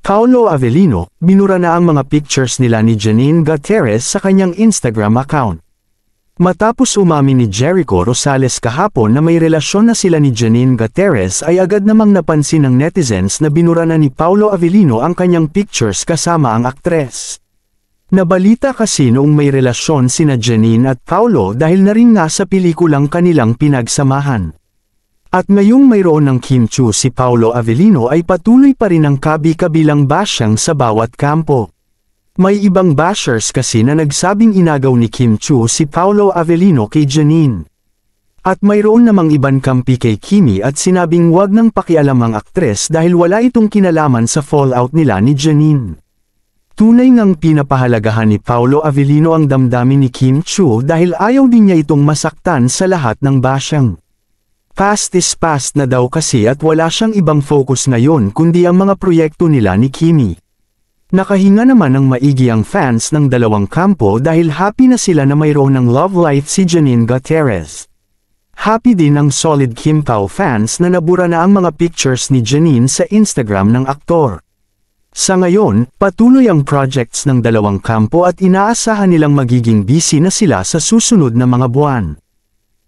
Paolo Avellino, binura na ang mga pictures nila ni Janine Gutierrez sa kanyang Instagram account. Matapos umamin ni Jericho Rosales kahapon na may relasyon na sila ni Janine Gutierrez ay agad namang napansin ng netizens na binura na ni Paolo Avellino ang kanyang pictures kasama ang aktres. Nabalita kasi noong may relasyon sina Janine at Paolo dahil na rin nga sa pelikulang kanilang pinagsamahan. At ngayong mayroon ng Kim Chiu si Paolo Avellino ay patuloy pa rin ang kabi-kabilang basyang sa bawat kampo. May ibang bashers kasi na nagsabing inagaw ni Kim Chiu si Paolo Avellino kay Janine. At mayroon namang ibang kampi kay Kimi at sinabing wag nang pakialam ang aktres dahil wala itong kinalaman sa fallout nila ni Janine. Tunay ngang pinapahalagahan ni Paolo Avellino ang damdamin ni Kim Chiu dahil ayaw din niya itong masaktan sa lahat ng basyang. Past is past na daw kasi at wala siyang ibang focus ngayon kundi ang mga proyekto nila ni Kimi. Nakahinga naman ng maigi ang fans ng dalawang kampo dahil happy na sila na mayroon ng love life si Janine Gutierrez. Happy din ang solid Kim Pao fans na nabura na ang mga pictures ni Janine sa Instagram ng aktor. Sa ngayon, patuloy ang projects ng dalawang kampo at inaasahan nilang magiging busy na sila sa susunod na mga buwan.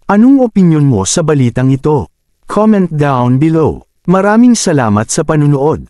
Anong opinyon mo sa balitang ito? Comment down below. Maraming salamat sa panunood.